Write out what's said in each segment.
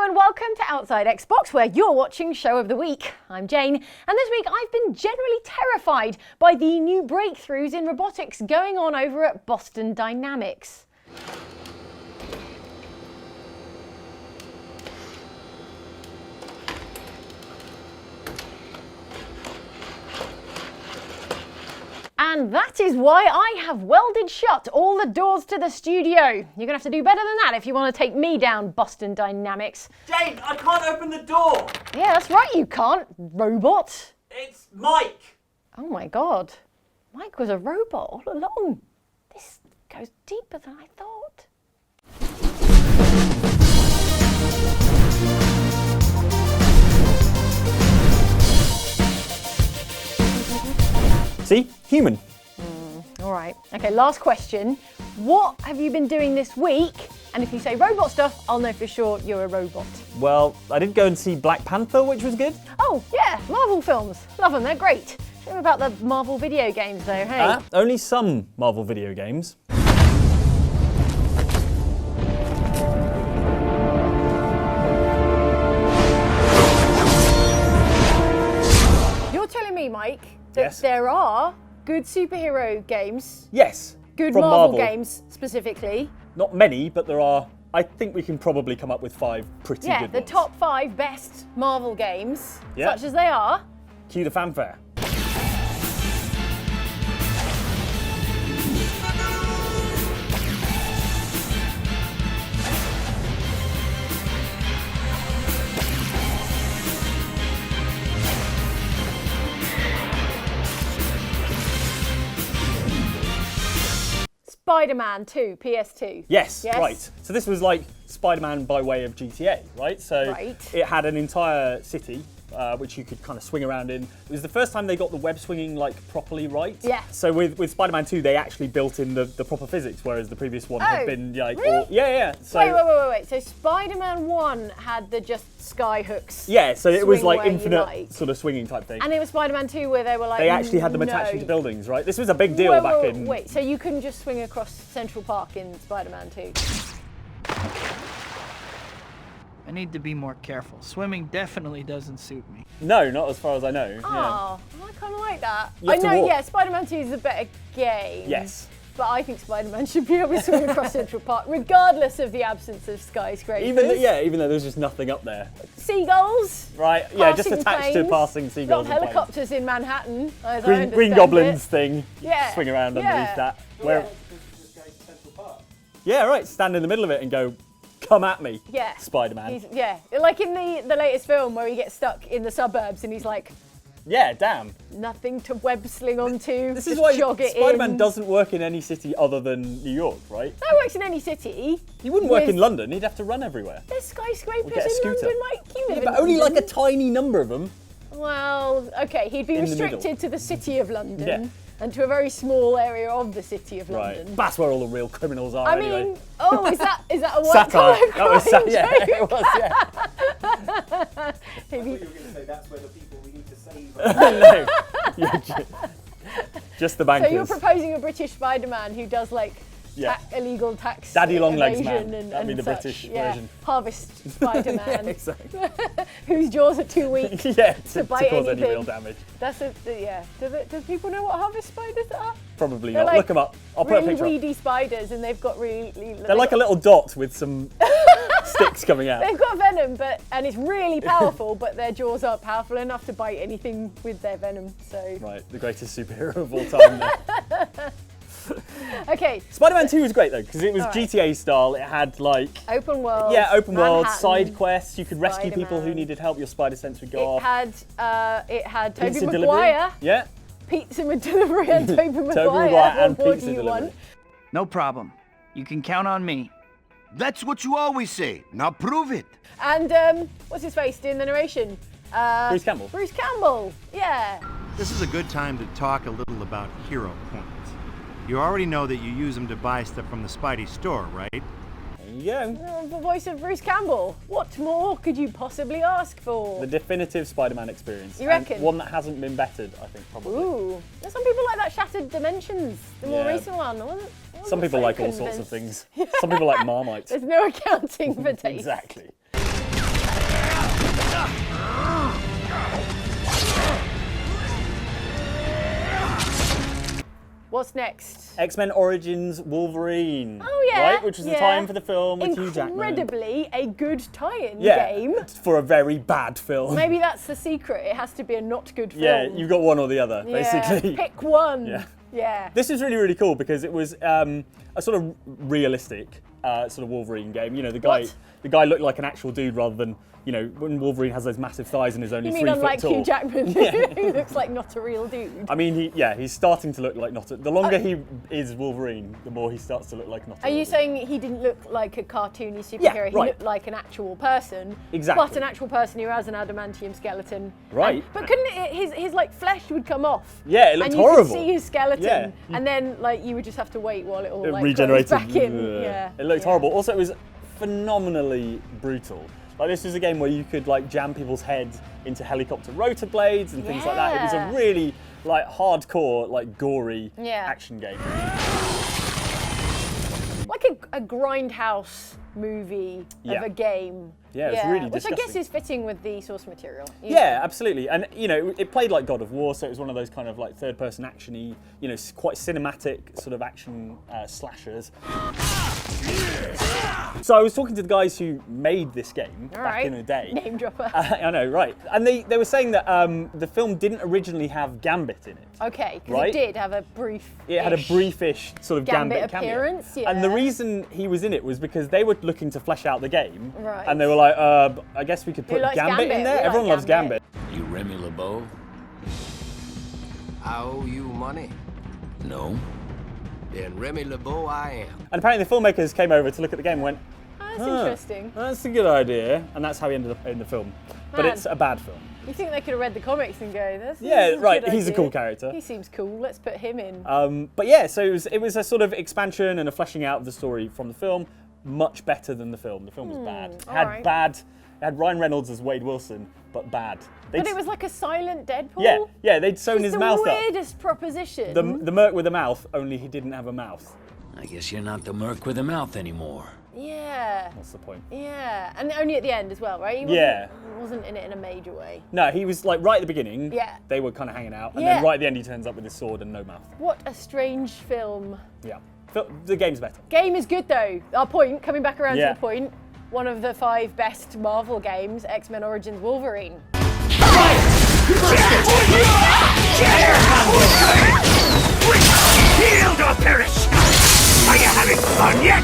and welcome to Outside Xbox, where you're watching Show of the Week. I'm Jane, and this week I've been generally terrified by the new breakthroughs in robotics going on over at Boston Dynamics. And that is why I have welded shut all the doors to the studio. You're going to have to do better than that if you want to take me down, Boston Dynamics. Jane, I can't open the door. Yeah, that's right, you can't, robot. It's Mike. Oh my God. Mike was a robot all along. This goes deeper than I thought. See? Human. All right. Okay, last question. What have you been doing this week? And if you say robot stuff, I'll know for sure you're a robot. Well, I did go and see Black Panther, which was good. Oh, yeah, Marvel films. Love them, they're great. Shame about the Marvel video games though, hey? Only some Marvel video games. You're telling me, Mike, that Yes. there are good superhero games, Yes. good from Marvel games specifically. Not many, but there are. I think we can probably come up with 5 pretty Yeah, good the ones. top 5 best Marvel games, Yeah. such as they are. Cue the fanfare. Spider-Man 2, PS2. Yes, Yes. right. So this was like Spider-Man by way of GTA, right? So Right. it had an entire city which you could kind of swing around in. It was the first time they got the web swinging like properly right. Yeah. So with Spider-Man 2, they actually built in the proper physics, whereas the previous one had Oh, been like really? all, yeah. So Wait. So Spider-Man 1 had the just sky hooks. yeah, so it was Swing like where you infinite like. sort of swinging type thing. And it was Spider-Man 2 where they were like, They actually had them no. attached to buildings, right? This was a big deal back in. Wait, so you couldn't just swing across Central Park in Spider-Man 2? I need to be more careful. Swimming definitely doesn't suit me. No, not as far as I know. Yeah. Oh, I kind of like that. You I have to know, walk. yeah, Spider-Man 2 is a better game. Yes. But I think Spider-Man should be able to swim across Central Park, regardless of the absence of skyscrapers. Even though there's just nothing up there. Seagulls. Right, yeah, just Passing attached to planes, passing seagulls Got and planes. helicopters in Manhattan, as I Green understand Goblins it. thing. Yeah. Swing around Yeah. underneath that. Yeah, right. Stand in the middle of it and go, come at me, Yeah. Spider-Man. Yeah, like in the latest film where he gets stuck in the suburbs and he's like, Yeah, damn. nothing to web sling onto, This just is why jog it Spider-Man in. doesn't work in any city other than New York, right? That works in any city. He wouldn't work With- in London. He'd have to run everywhere. There's skyscrapers get a in scooter. London, Mike. You live in But only like London. a tiny number of them. Well, okay, he'd be In the middle. restricted to the city of London Yeah. and to a very small area of the city of Right. London. That's where all the real criminals are I anyway. mean, oh, is that a white Satire. collar That was crime yeah, joke? it was, yeah. Maybe- You were going to say that's where the people we need to save No. You're just the So bankers. you're proposing a British Spider-Man who does like Yeah. illegal tax Daddy Longlegs evasion Man. and, That'd be and the such. British Yeah. version. Harvest Spider-Man, Yeah, exactly. whose jaws are too weak. Yeah, to bite cause any anything. real damage. That's yeah. Do people know what harvest spiders are? Probably They're not. like Look them up. I'll put a Really picture up. weedy spiders, and they've got really. They're like a little dot with some sticks coming out. They've got venom, and it's really powerful, but their jaws aren't powerful enough to bite anything with their venom. So. Right, the greatest superhero of all time there. Okay. Spider-Man 2 was great though, because it was All right. GTA style. It had like, Open world. yeah, open world, Manhattan. side quests. You could rescue people who Spider-Man. needed help. Your spider sense would go It off. had Tobey Pizza Maguire, delivery. Yeah. pizza delivery, and Tobey Maguire. Maguire and What more pizza do you delivery. want? No problem. You can count on me. That's what you always say. Now prove it. And what's his face doing the narration? Bruce Campbell. Bruce Campbell. Yeah. This is a good time to talk a little about hero points. You already know that you use them to buy stuff from the Spidey store, right? Yeah. The voice of Bruce Campbell. What more could you possibly ask for? The definitive Spider-Man experience. You reckon? And one that hasn't been bettered, I think, probably. Ooh. There's some people like that Shattered Dimensions, the more Yeah. recent one. I wasn't Some people so like all sorts of convinced. things. Some people like Marmite. There's no accounting for taste. Exactly. What's next? X-Men Origins Wolverine. Oh yeah, Right, which was the tie-in for the film with Hugh Jackman. Incredibly, a good tie-in Yeah, game. for a very bad film. Maybe that's the secret. It has to be a not good film. Yeah, you've got one or the other, Yeah, basically. pick one. Yeah. Yeah. This is really, really cool because it was a sort of realistic sort of Wolverine game. You know, the guy looked like an actual dude rather than, you know, when Wolverine has those massive thighs and is only You 3 mean foot unlike tall. Hugh Jackman, who looks like not a real dude? I mean, he's starting to look like not a, the longer he is Wolverine, the more he starts to look like not a Are real you dude. saying he didn't look like a cartoony superhero? Yeah, He right. looked like an actual person. Exactly. But an actual person who has an adamantium skeleton. Right. But couldn't his like flesh would come off? Yeah, it looked and you horrible. could see his skeleton. Yeah. And then like you would just have to wait while it all It like regenerated. grows back in. Ugh. Yeah. It looked yeah. horrible. Also, it was phenomenally brutal. Like, this was a game where you could like jam people's heads into helicopter rotor blades and things like that. It was Yeah. a really like hardcore, like gory Yeah. action game. Like a grindhouse movie Yeah. of a game. Yeah, it's really Which I guess disgusting. is fitting with the source material. Yeah, absolutely. And you know, it played like God of War, so it was one of those kind of like third-person action-y, you know, quite cinematic sort of action slashers. So I was talking to the guys who made this game All back right. in the day. Name dropper. I know, right? And they were saying that the film didn't originally have Gambit in it. Okay, because Right. it did have a brief. It had a briefish sort of Gambit cameo. appearance, And the yeah. reason he was in it was because they were looking to flesh out the game. Right. And they were like, I guess we could put likes Gambit in Gambit? there. We like Everyone loves Gambit. Gambit. You Remy LeBeau? I owe you money. No. Then Remy LeBeau I am. And apparently the filmmakers came over to look at the game and went, That's "Huh, interesting. That's a good idea." And that's how he ended up in the film. But Man. it's a bad film. You think they could have read the comics and go, "This Yeah, is a right, good he's a idea. cool character." He seems cool. Let's put him in." But yeah, so it was a sort of expansion and a fleshing out of the story from the film. Much better than the film. The film was bad. It had alright. bad. It had Ryan Reynolds as Wade Wilson, but bad. But it was like a silent Deadpool. Yeah, they'd sewn his It's mouth the up. weirdest proposition. The merc with a mouth, only he didn't have a mouth. I guess you're not the merc with a mouth anymore. Yeah. What's the point? Yeah, and only at the end as well, right? He wasn't in it in a major way. No, he was like right at the beginning. Yeah. They were kind of hanging out, and Yeah. then right at the end he turns up with his sword and no mouth. What a strange film. Yeah. The game's better. Game is good though. Our point, coming back around Yeah. to the point, one of the 5 best Marvel games, X-Men Origins Wolverine. Yield or perish! Are you having fun yet?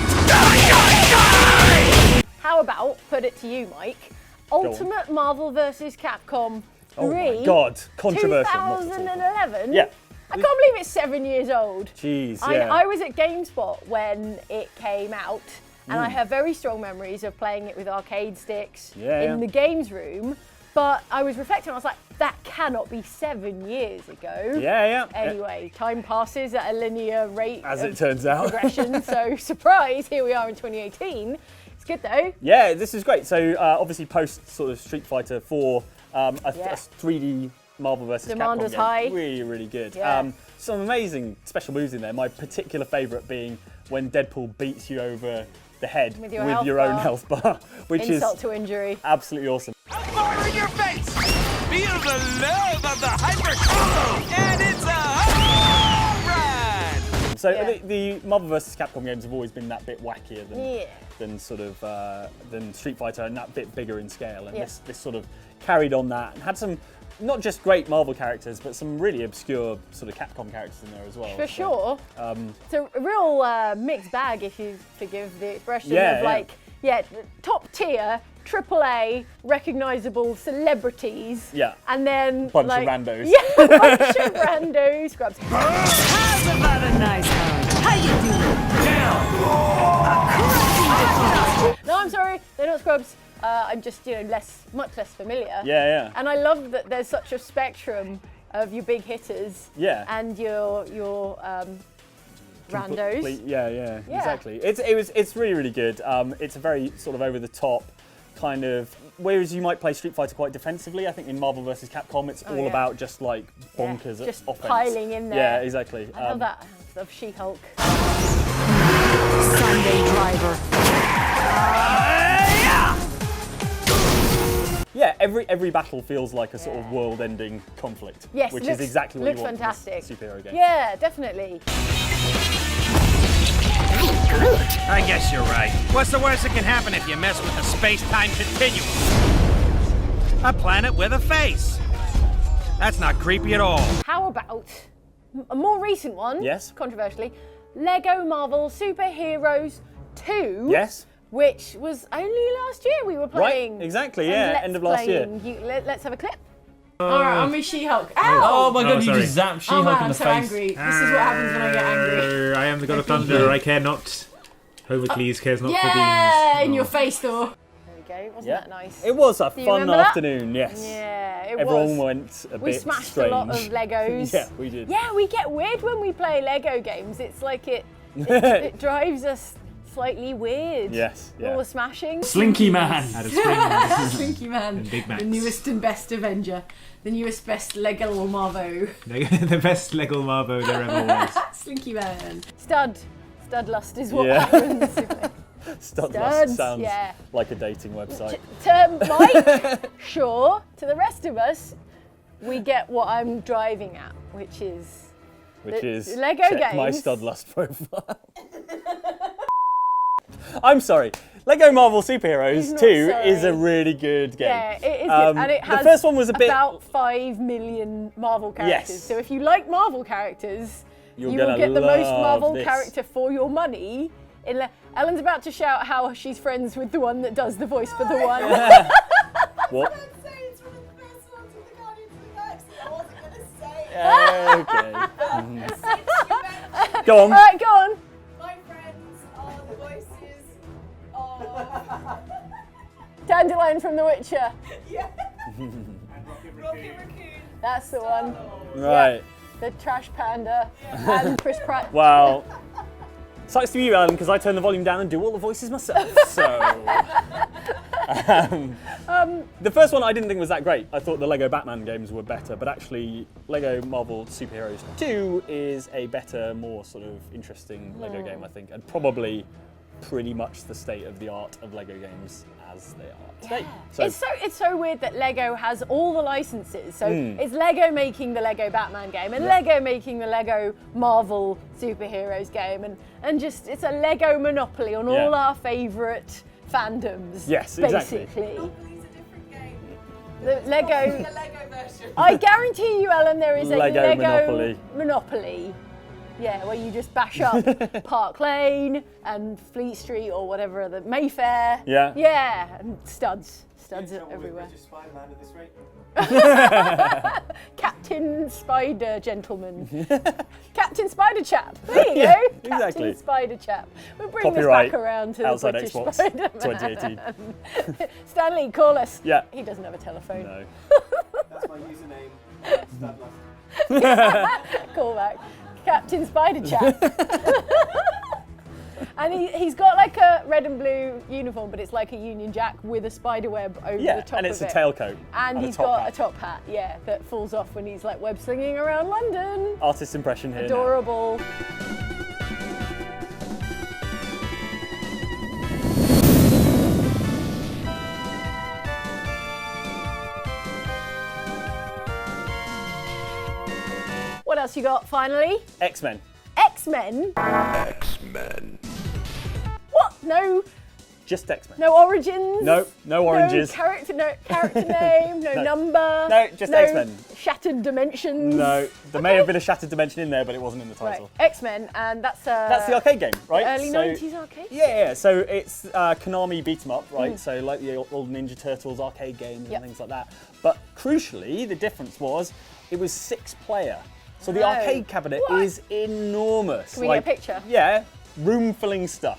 How about, put it to you, Mike, Ultimate Marvel vs. Capcom 3. Oh my God, controversial. not at all. 2011? Yeah. I can't believe it's 7 years old. Jeez, yeah. I was at GameSpot when it came out, and Mm. I have very strong memories of playing it with arcade sticks Yeah, in yeah. the games room. But I was reflecting, I was like, that cannot be 7 years ago. Yeah. Anyway, time passes at a linear rate As of it turns out. progression. So surprise, here we are in 2018. It's good though. Yeah, this is great. So obviously post sort of Street Fighter 4, a 3D Marvel vs. Demand Capcom was game. high. Really, really good. Yeah. Some amazing special moves in there. My particular favourite being when Deadpool beats you over the head With your health own bar. health bar, which Insult is to injury. absolutely awesome. Fire in your face! Feel the love of the hyper combo! And it's a home run! So Yeah. the Marvel vs. Capcom games have always been that bit wackier Yeah. than sort of than Street Fighter, and that bit bigger in scale. And Yeah. this sort of carried on that and had some not just great Marvel characters, but some really obscure sort of Capcom characters in there as well. For So, sure. It's a real mixed bag, if you forgive the expression, Yeah, of like, top tier, AAA, recognisable celebrities. Yeah. And then Bunch of like, randos. Yeah, a bunch of randos. Scrubs. How's about a nice hug? How you doing? No, I'm sorry, they're not Scrubs. I'm just, much less familiar. Yeah. And I love that there's such a spectrum of your big hitters. Yeah. And your randos. Yeah, exactly. It's really, really good. It's a very sort of over the top kind of. Whereas you might play Street Fighter quite defensively, I think in Marvel vs. Capcom it's all yeah. about just like bonkers Yeah, just offense. piling in there. Yeah, exactly. I love that of She-Hulk. Sunday driver. Yeah, every battle feels like a sort of world-ending conflict. Yes, which looks, is exactly what looks you want fantastic. from a superhero game. Yeah, definitely. I guess you're right. What's the worst that can happen if you mess with the space-time continuum? A planet with a face. That's not creepy at all. How about a more recent one? Yes. Controversially, Lego Marvel Superheroes 2. Yes. Which was only last year we were playing. Right, exactly, And yeah, Let's end of last year. Let's have a clip. Alright, I'm Miss She-Hulk. Oh my god, you sorry. just zapped Oh She-Hulk man, in I'm the so face. angry. This is what happens when I get angry. I am the god of thunder, I care not. Heracles cares not for Yeah, beans. in your face, Thor. There we go. Wasn't Yeah. that nice? It was a Do you fun remember that? afternoon, yes. Yeah, it Everyone was. went a We bit smashed strange. a lot of Legos. Yeah, we did. Yeah, we get weird when we play Lego games. It's like it drives us slightly weird. Yes, All the smashing. Slinky Man. Out of Spring. Slinky Man. And Big Macs. The newest and best Avenger. The newest best Lego Marvo. The best Lego Marvo there ever was. Slinky Man. Studlust is what Yeah. happens. Studlust Studs, sounds yeah. like a dating website. To Mike, sure. To the rest of us, we get what I'm driving at, which is Lego check my games. Studlust profile. I'm sorry. Lego Marvel Superheroes not 2 sorry. is a really good game. Yeah, it is good. And it has the first one was a bit. about 5 million Marvel characters. Yes. So if you like Marvel characters, You're you will gonna get the most love Marvel this. character for your money. Ellen's about to shout how she's friends with the one that does the voice for the one. What? Okay. Go on. All right, go on. My friends are the voices of... Dandelion from The Witcher. Yeah. Rocky Raccoon. That's the one. Right. The Trash Panda and Chris Pratt. Well, sucks to be you, Alan, because I turn the volume down and do all the voices myself. So, the first one I didn't think was that great. I thought the Lego Batman games were better, but actually, Lego Marvel Superheroes 2 is a better, more sort of interesting Lego game, I think, and probably pretty much the state of the art of Lego games as they are today. So, It's so weird that Lego has all the licenses. So it's Lego making the Lego Batman game and Lego making the Lego Marvel superheroes game and just it's a Lego monopoly on all our favourite fandoms. Yes, exactly. Basically. Monopoly's a different game. The Lego. The Lego version. I guarantee you, Ellen, there is a Lego Monopoly. Monopoly. Yeah, where you just bash up Park Lane and Fleet Street or whatever, the Mayfair. Yeah. Yeah, and studs everywhere. Spider-Man at this rate. Captain Spider Gentleman. Captain Spider Chap. There you go. Yeah, Captain exactly. Spider Chap. We'll bring Copyright this back around to Outside the British Xbox Spider-Man. 2018. Stanley, call us. Yeah. He doesn't have a telephone. No. That's my username. Studlust. Call back. Captain Spider Chap. And he's got like a red and blue uniform, but it's like a Union Jack with a spider web over the top of it. and it's a tailcoat. And he's top got hat. a top hat, yeah, that falls off when he's like web slinging around London. Artist impression here. now. Adorable. What else you got finally? X-Men. X-Men? X-Men. What? No Just X-Men. no origins? No oranges. No character name, no No. number. No, just X-Men. Shattered dimensions. No, there may have been a Shattered Dimension in there, but it wasn't in the Right, title. X-Men, and that's That's the arcade game, right? early So- 90s arcade? Yeah. So it's Konami beat 'em up, right? So like the old Ninja Turtles arcade games Yep. and things like that. But crucially, the difference was it was 6-player. So the Oh. arcade cabinet What? is enormous. Can we get a picture? Yeah, room-filling stuff,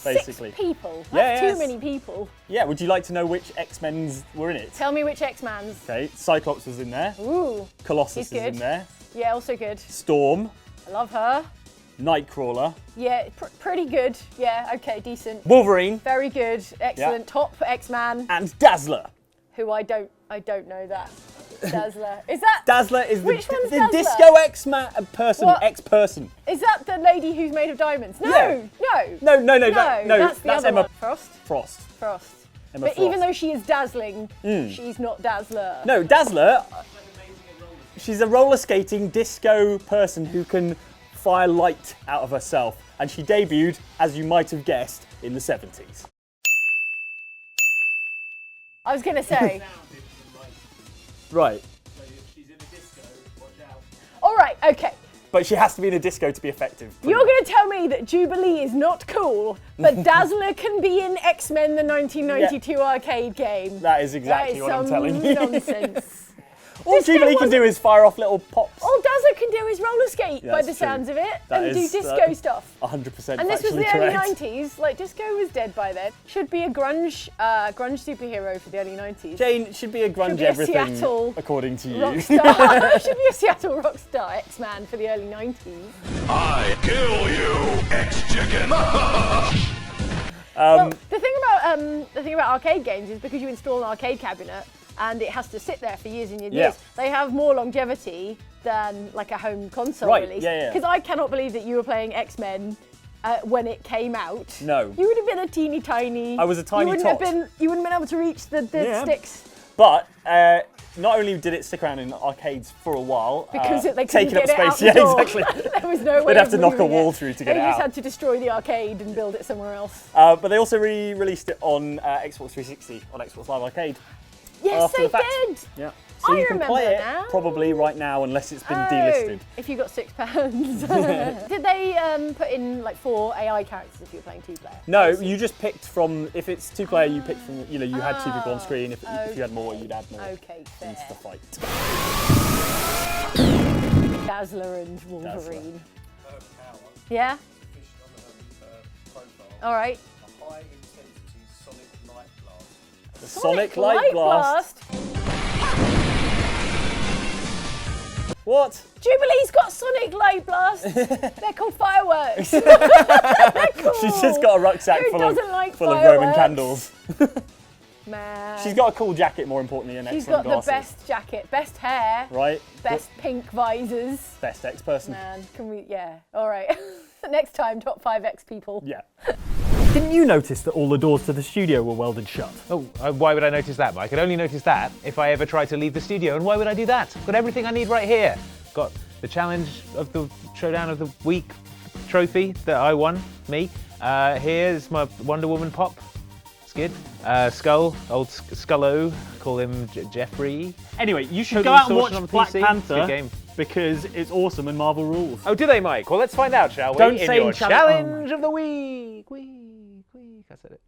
basically. 6 people. Yeah, That's too yes. many people. Yeah. Would you like to know which X-Men's were in it? Tell me which X-Mans. Okay, Cyclops was in there. Ooh, Colossus He's is in good. there. yeah, also good. Storm, I love her. Nightcrawler, Yeah, pretty good. Yeah, okay, decent. Wolverine, Very good. Excellent. Top X-Man. and Dazzler. Who I don't know that. Dazzler. Is that Dazzler is Which one's the Dazzler? disco X-Man person, What? X-person. Is that the lady who's made of diamonds? No, Yeah. no. No, That's the that's other Emma one. Frost. Frost. Frost. Emma But Frost. even though she is dazzling, she's not Dazzler. No, Dazzler, she's a roller skating disco person who can fire light out of herself. And she debuted, as you might have guessed, in the 70s. I was going to say. Right. All right, okay. But she has to be in a disco to be effective. You're going to tell me that Jubilee is not cool, but Dazzler can be in X-Men, the 1992 arcade game. That is exactly what I'm telling you. Nonsense. All Jubilee can do is fire off little pops. All Dazzler can do is roller skate, by That's the true. sounds of it, That and do is, disco stuff. 100% And this was the factually early correct. 90s. Like, disco was dead by then. Should be a grunge superhero for the early 90s. Jane should be a grunge Should be a everything, Seattle according to you. rock star. Should be a Seattle rock star X-Man for the early 90s. I kill you, X-Chicken. Well, the thing about arcade games is because you install an arcade cabinet and it has to sit there for years and years. Yeah. They have more longevity than like a home console Right, release. yeah. Because I cannot believe that you were playing X-Men when it came out. No. You would have been a teeny tiny. I was a tiny you tot. You wouldn't have been able to reach the Yeah. sticks. But not only did it stick around in arcades for a while, Because they couldn't taking up get it out space. the Yeah, door. exactly. There was no way They'd have of to knock a moving wall it. through to get They it just out. had to destroy the arcade and build it somewhere else. But they also released it on Xbox 360 on Xbox Live Arcade. Yes, after they the fact. did. Yeah. So I you can remember play it now. probably right now unless it's been Oh, delisted. if you got £6. Did they put in like 4 AI characters if you were playing 2-player? No, you just picked from, if it's 2-player, you picked from, you had 2 people on screen. If you had more, you'd add more. Okay, fair. Into the fight. Dazzler and Wolverine. Yeah? All right. A high intensity sonic light blast. The Sonic Light Blast. What? Jubilee's got Sonic Light Blast. They're called fireworks. They're cool. She's just got a rucksack Who full doesn't like of Roman fireworks? candles. Man. She's got a cool jacket, more importantly, and She's excellent got glasses. the best jacket, best hair, Right? best pink visors. Best ex-person. Man, can we? Yeah. All right. Next time, top 5 X people. Yeah. Didn't you notice that all the doors to the studio were welded shut? Oh, why would I notice that, Mike? I'd only notice that if I ever tried to leave the studio. And why would I do that? Got everything I need right here. Got the challenge of the Showdown of the Week trophy that I won, me. Here's my Wonder Woman pop. Skid. Skull, old Scullo, call him Jeffrey. Anyway, you should Total go out and Distortion watch on Black PC. Panther Good game. because it's awesome and Marvel rules. Oh, do they, Mike? Well, let's find out, shall we? Don't in say your challenge. challenge of the week. I said it.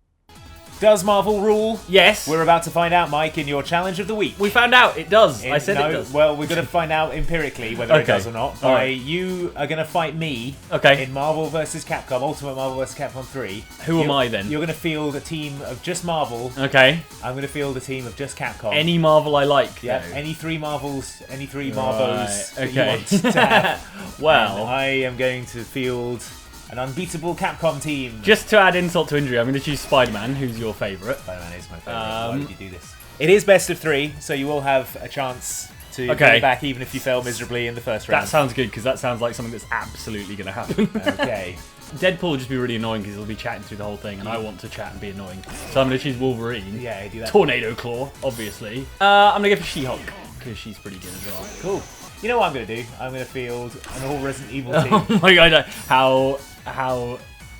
Does Marvel rule? Yes. We're about to find out, Mike, in your challenge of the week. We found out it does. I said no, it does. Well, we're going to find out empirically whether it Okay. does or not. All By right. you are going to fight me in Marvel vs. Capcom, Ultimate Marvel vs. Capcom 3. Who am I then? You're going to field a team of just Marvel. Okay. I'm going to field a team of just Capcom. Any Marvel I like. Yeah, though. any 3 Marvels, any 3 Marvels that you okay. want to have. Well. And I am going to field an unbeatable Capcom team. Just to add insult to injury, I'm going to choose Spider-Man, who's your favourite. Spider-Man is my favourite. Why would you do this? It is best of 3, so you will have a chance to get it back even if you fail miserably in the first round. That sounds good, because that sounds like something that's absolutely going to happen. Okay. Deadpool will just be really annoying because he'll be chatting through the whole thing, and I want to chat and be annoying. So I'm going to choose Wolverine. Yeah, do that. Tornado Claw, obviously. I'm going to go for She-Hulk, because she's pretty good as well. Cool. You know what I'm going to do? I'm going to field an all Resident Evil team. Oh my god, how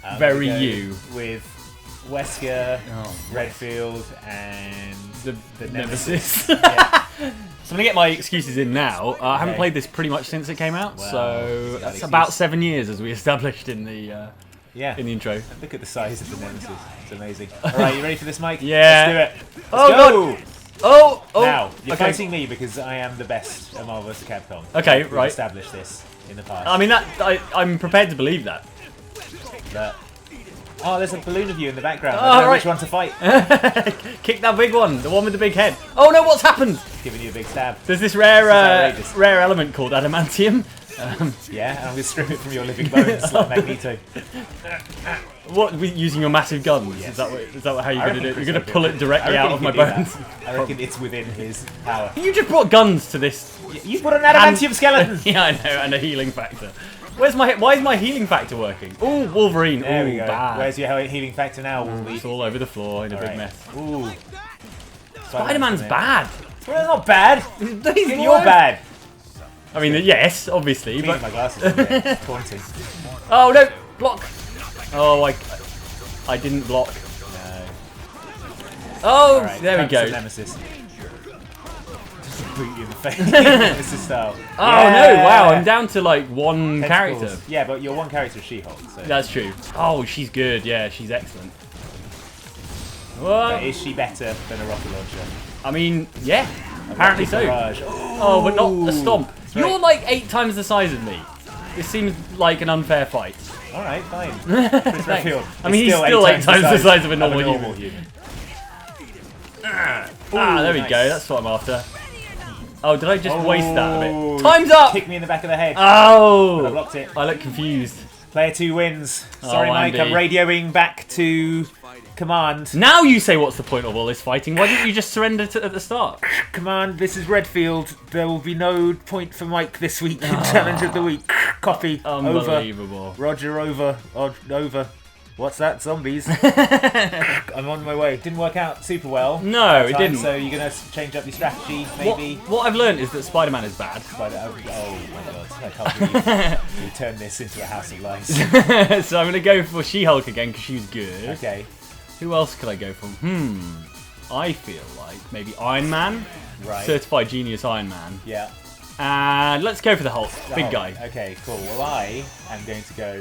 I'm very gonna go you. With Wesker, Redfield, and the Nemesis. Yeah. So I'm going to get my excuses in now. I haven't Okay. played this pretty much since it came out, Well, so got that's excuse. about 7 years as we established in the in the intro. Look at the size of the Nemesis. It's amazing. All right, you ready for this, Mike? Yeah. Let's do it. Oh, Let's go. God. Oh, Now, you're okay. fighting me because I am the best at Marvel vs. Capcom. Okay, We've right. established this in the past. I mean, I'm prepared to believe that. But, oh, there's a balloon of you in the background. Oh, I don't know right. which one to fight. Kick that big one, the one with the big head. Oh no, what's happened? Giving you a big stab. There's this rare, This is outrageous. rare element called adamantium. Yeah, and I'm going to strip it from your living bones like Magneto. What, using your massive guns? Yes. Is that how you're I going to do reckon it? You're Chris going to O'Brien pull it could- directly I out reckon of he my could do bones? that. I reckon it's within his power. You just brought guns to this. You put an adamantium skeleton! Yeah, I know, and a healing factor. Why is my healing factor working? Oh, Wolverine. There Ooh, we go. bad. Where's your healing factor now, Wolverine? It's all over the floor in a big mess. Ooh. Spider-Man's bad. Well, not bad. You're bad. I mean, yes, obviously, but... my glasses. Taunting. Oh, no! Block! Oh, I didn't block. No. Oh, right, there we go. Nemesis. Just boot you in the face. Nemesis style. Oh, no, wow, I'm down to like one Tentacles. character. Yeah, but your one character is She-Hulk. So. That's true. Oh, she's good. Yeah, she's excellent. But is she better than a rocket launcher? I mean, yeah, apparently so. Barrage. Oh, but not a stomp. You're like 8 times the size of me. This seems like an unfair fight. All right, fine. Chris Redfield. I mean, he's still 8 times the size of a normal human. There we go. That's what I'm after. Oh, did I just waste that a bit? Time's up! Kick me in the back of the head. Oh! I blocked it. I look confused. Player 2 wins. Sorry, Mike. Andy. I'm radioing back to Command. Now you say what's the point of all this fighting? Why didn't you just surrender at the start? Command, this is Redfield. There will be no point for Mike this week in Challenge of the Week. Copy. Unbelievable. Over. Roger, over. Over. What's that? Zombies. I'm on my way. Didn't work out super well. No, it didn't. So you're going to change up your strategy, maybe? What I've learned is that Spider-Man is bad. Oh my god, I can't believe you turned this into a house of lies. So I'm going to go for She-Hulk again because she's good. Okay. Who else could I go for? I feel like maybe Iron Man. Right. Certified Genius Iron Man. Yeah. And let's go for the Hulk. Big guy. Okay, cool. Well, I am going to go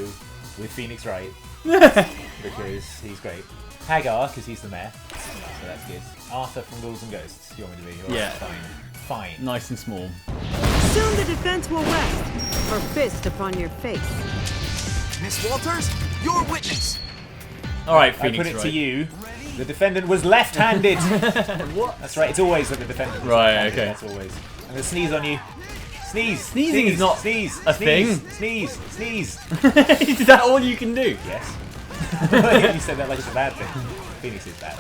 with Phoenix Wright. Because he's great. Hagar, because he's the mayor. So that's good. Arthur from Ghouls and Ghosts. You want me to be? Yeah. Fine. Nice and small. Soon the defense will rest, or fist upon your face. Miss Walters, your witness. Alright, Phoenix I put it Wright. to you. The defendant was left-handed. What? That's right. It's always that the defendant was right, left-handed. okay. That's always. I'm going to sneeze on you. Sneeze. Sneezing is not sneeze. a thing. Sneeze. Sneeze. Is that all you can do? Yes. You said that like it's a bad thing. Phoenix is bad.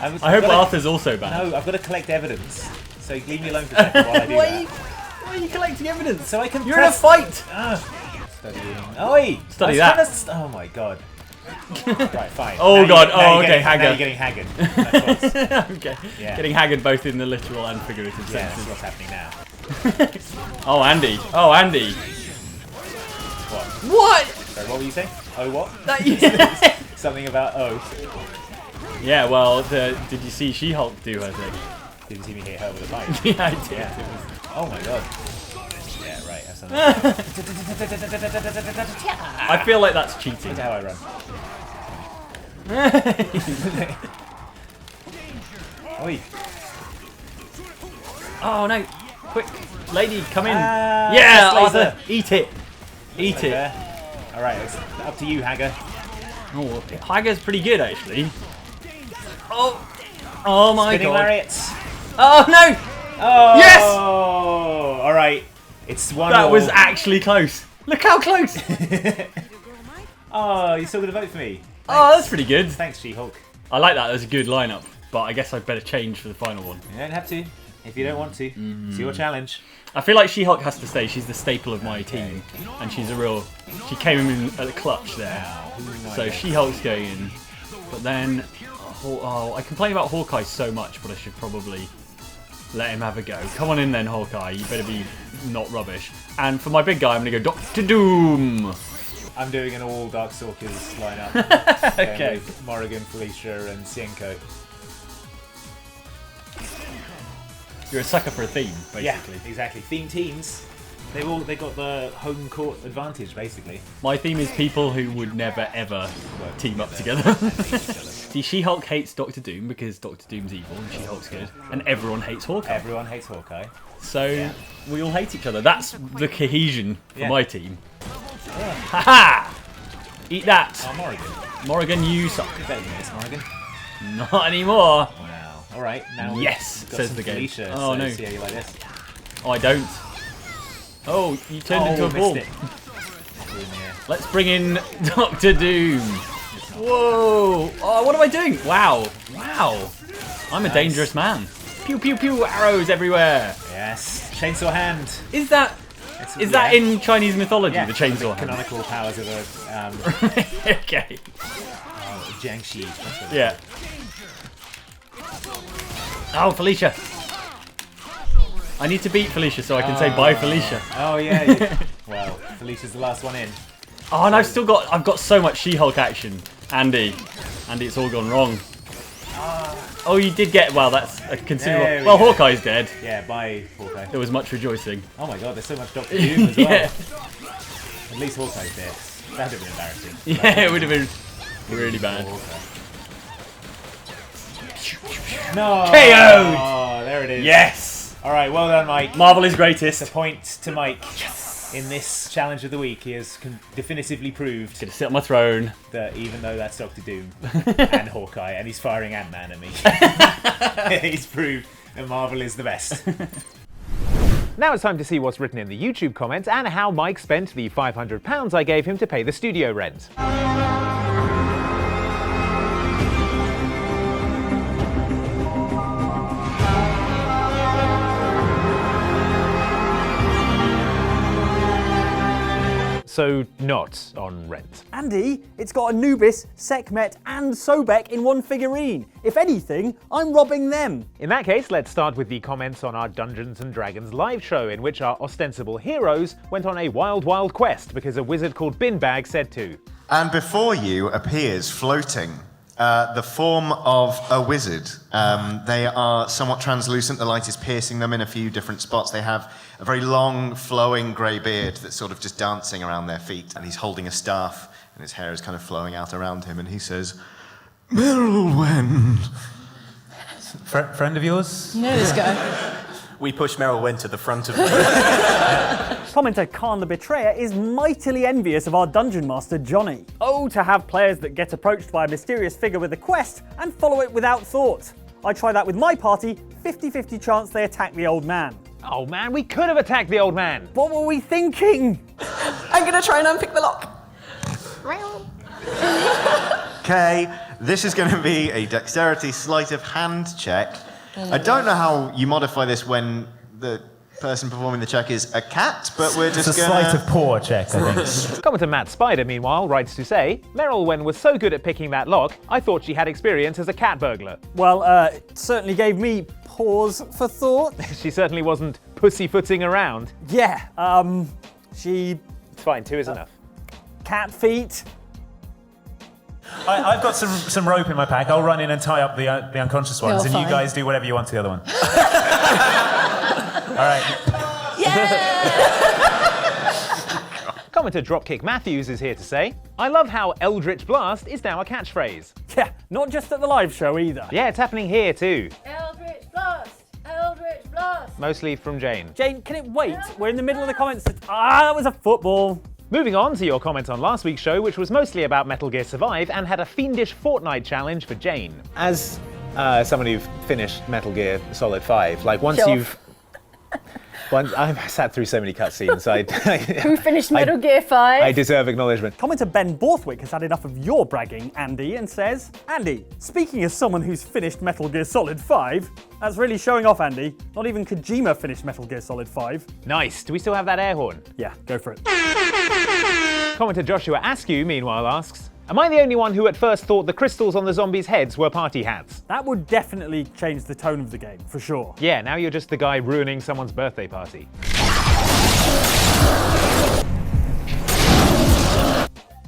I hope Arthur's also bad. No, I've got to collect evidence. So leave me alone for a second while I do that. Why are you collecting evidence? So I can You're in a fight! Studying. Oi! Study that. Oh my god. Right, fine. Oh god, now okay, Now haggard. you're getting haggard. That's Okay. Yeah. Getting haggard both in the literal and figurative yeah, senses. that's what's happening now. Oh, Andy. Oh, Andy. What? What? Sorry, what were you saying? Oh, what? That, Something about oh. Yeah, well, did you see She-Hulk do her thing? Did you see me hit her with a bike? Yeah, I did. Yeah. Oh my god. Yeah, right. Have something. I feel like that's cheating. That's how I run. Oi. Oh no! Quick, lady, come in! Ah, yeah, laser. Arthur, eat it, eat it. All right, it's up to you, Hagar. Oh, Hagar's pretty good actually. Oh my Spinning god! lariats. Oh no! Oh. Yes! All right. It's one. That all. was actually close. Look how close! Oh, you're still gonna vote for me? Thanks. Oh, that's pretty good. Thanks, She-Hulk. I like that. That was a good lineup, but I guess I'd better change for the final one. You don't have to if you don't want to. It's your challenge. I feel like She-Hulk has to stay. She's the staple of my team, and she's a real. She came in at the clutch there. So She-Hulk's going in, but then I complain about Hawkeye so much, but I should probably let him have a go. Come on in then, Hawkeye. You better be not rubbish. And for my big guy, I'm gonna go Dr. Doom. I'm doing an all Darkstalkers lineup. Okay. With Morrigan, Felicia, and Sienko. You're a sucker for a theme, basically. Yeah, exactly. Theme teams. They got the home court advantage, basically. My theme is people who would never ever team up together. See, She-Hulk hates Dr. Doom because Dr. Doom's evil and She-Hulk's good, and everyone hates Hawkeye. Everyone hates Hawkeye. So we all hate each other. That's the cohesion for my team. Yeah. Haha! Eat that. Oh, Morrigan. Morrigan, you suck. Better than this, Morrigan. Not anymore. Wow. All right. Now yes, we've got says some the game. Felicia, Oh so no. see how you like this. Oh, I don't. Oh, you turned into a ball. Let's bring in Dr. Doom. Whoa! Oh, what am I doing? Wow! Wow! I'm a dangerous man. Pew pew pew! Arrows everywhere. Yes. Chainsaw hand. Is that Is that in Chinese mythology, Yeah, the chainsaw hand? canonical powers of a Okay. Jiangxi. Yeah. Oh, Felicia. I need to beat Felicia so I can say bye, Felicia. Oh yeah. Well, Felicia's the last one in. Oh, and I've got so much She-Hulk action, Andy, it's all gone wrong. Oh, you did get, well, that's a considerable. Well, Hawkeye's dead. Yeah, bye, Hawkeye. There was much rejoicing. Oh my god, there's so much Doctor Doom as well. Yeah. At least Hawkeye's dead. That would have been embarrassing. Yeah, it would have been really bad. No! KO! Oh, there it is. Yes! Alright, well done, Mike. Marvel is greatest. It's a point to Mike. Yes! In this challenge of the week, he has definitively proved Gonna sit on my throne. that even though that's Doctor Doom and Hawkeye, and he's firing Ant-Man at me, he's proved that Marvel is the best. Now it's time to see what's written in the YouTube comments and how Mike spent the £500 I gave him to pay the studio rent. So not on rent. Andy, it's got Anubis, Sekhmet and Sobek in one figurine. If anything, I'm robbing them. In that case, let's start with the comments on our Dungeons & Dragons live show in which our ostensible heroes went on a wild, wild quest because a wizard called Binbag said to. And before you appears floating the form of a wizard. They are somewhat translucent. The light is piercing them in a few different spots. They have a very long, flowing grey beard that's sort of just dancing around their feet. And he's holding a staff, and his hair is kind of flowing out around him. And he says, Merylwen. Friend of yours? No, this guy. We push Merylwen to the front of the Commenter Khan the Betrayer is mightily envious of our Dungeon Master Johnny. Oh, to have players that get approached by a mysterious figure with a quest and follow it without thought. I try that with my party, 50-50 chance they attack the old man. Oh man, we could have attacked the old man. What were we thinking? I'm gonna try and unpick the lock. Okay, this is going to be a dexterity sleight of hand check. I don't know how you modify this when the person performing the check is a cat, but we're just It's a sleight of paw check, I think. Commenter Matt Spider, meanwhile, writes to say, Merylwen was so good at picking that lock, I thought she had experience as a cat burglar. Well, it certainly gave me pause for thought. She certainly wasn't pussyfooting around. Yeah, she... It's fine, 2 is enough. Cat feet. I've got some rope in my pack. I'll run in and tie up the unconscious ones, and fine. you guys do whatever you want to the other one. All right. Commenter Dropkick Matthews is here to say, I love how Eldritch Blast is now a catchphrase. Yeah, not just at the live show either. Yeah, it's happening here too. Eldritch Blast! Eldritch Blast! Mostly from Jane. Jane, can it wait? We're in the middle of the comments. That was a football. Moving on to your comment on last week's show, which was mostly about Metal Gear Survive and had a fiendish Fortnite challenge for Jane. As someone who's finished Metal Gear Solid 5, like once you've... I've sat through so many cutscenes. Who finished Metal Gear 5? I deserve acknowledgement. Commenter Ben Borthwick has had enough of your bragging, Andy, and says, Andy, speaking as someone who's finished Metal Gear Solid 5, that's really showing off, Andy. Not even Kojima finished Metal Gear Solid 5. Nice. Do we still have that air horn? Yeah, go for it. Commenter Joshua Askew, meanwhile, asks, am I the only one who at first thought the crystals on the zombies' heads were party hats? That would definitely change the tone of the game, for sure. Yeah, now you're just the guy ruining someone's birthday party.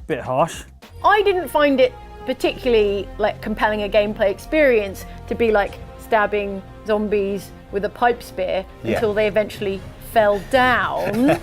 Bit harsh. I didn't find it particularly compelling a gameplay experience to be stabbing zombies with a pipe spear until they eventually fell down.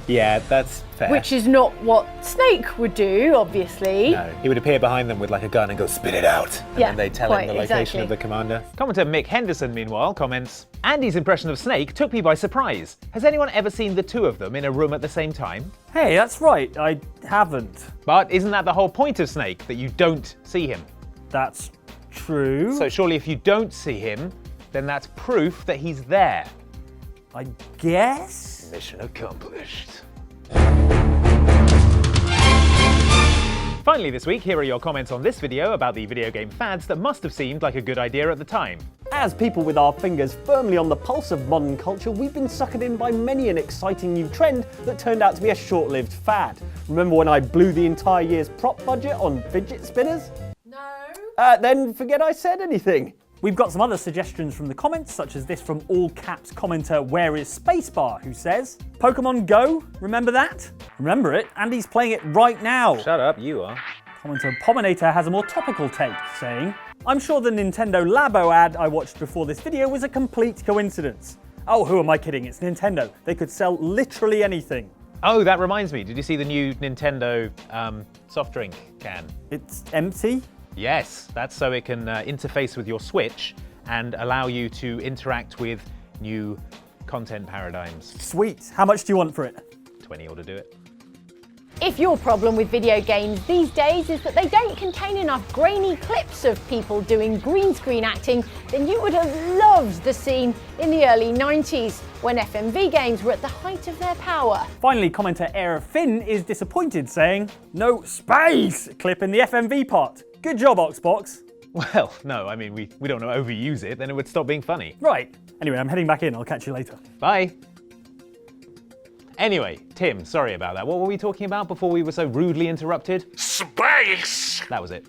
Yeah, that's fair. Which is not what Snake would do, obviously. No, he would appear behind them with a gun and go, spit it out. And then they'd tell him the location of the commander. Commenter Mick Henderson, meanwhile, comments, Andy's impression of Snake took me by surprise. Has anyone ever seen the two of them in a room at the same time? Hey, that's right, I haven't. But isn't that the whole point of Snake, that you don't see him? That's true. So surely if you don't see him, then that's proof that he's there. I guess? Mission accomplished. Finally this week, here are your comments on this video about the video game fads that must have seemed like a good idea at the time. As people with our fingers firmly on the pulse of modern culture, we've been suckered in by many an exciting new trend that turned out to be a short-lived fad. Remember when I blew the entire year's prop budget on fidget spinners? No. Then forget I said anything. We've got some other suggestions from the comments, such as this from all caps commenter Where is Spacebar, who says, Pokemon Go, remember that? Remember it? Andy's playing it right now. Shut up, you are. Commenter Pominator has a more topical take, saying, I'm sure the Nintendo Labo ad I watched before this video was a complete coincidence. Oh, who am I kidding? It's Nintendo. They could sell literally anything. Oh, that reminds me. Did you see the new Nintendo soft drink can? It's empty? Yes, that's so it can interface with your Switch and allow you to interact with new content paradigms. Sweet. How much do you want for it? 20 ought to do it. If your problem with video games these days is that they don't contain enough grainy clips of people doing green screen acting, then you would have loved the scene in the early 90s when FMV games were at the height of their power. Finally, commenter Air Finn is disappointed, saying, no space clip in the FMV part. Good job, Xbox. Well, no, I mean, we don't want to overuse it, then it would stop being funny. Right. Anyway, I'm heading back in. I'll catch you later. Bye. Anyway, Tim, sorry about that. What were we talking about before we were so rudely interrupted? Space! That was it.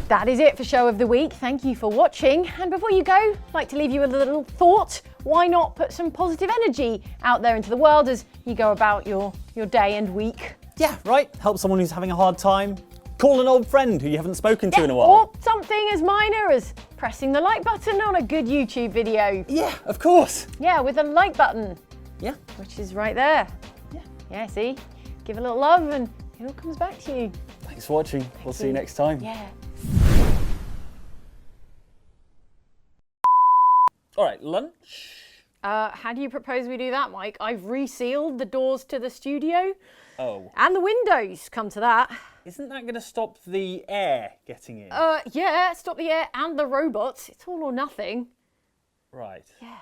That is it for Show of the Week. Thank you for watching. And before you go, I'd like to leave you with a little thought. Why not put some positive energy out there into the world as you go about your day and week? Yeah, right. Help someone who's having a hard time. Call an old friend who you haven't spoken to in a while. Or something as minor as pressing the like button on a good YouTube video. Yeah, of course. Yeah, with a like button. Yeah. Which is right there. Yeah, see? Give a little love and it all comes back to you. Thanks for watching. We'll see you next time. Yeah. All right, lunch? How do you propose we do that, Mike? I've resealed the doors to the studio. Oh. And the windows, come to that. Isn't that going to stop the air getting in? Yeah, stop the air and the robots. It's all or nothing. Right. Yeah.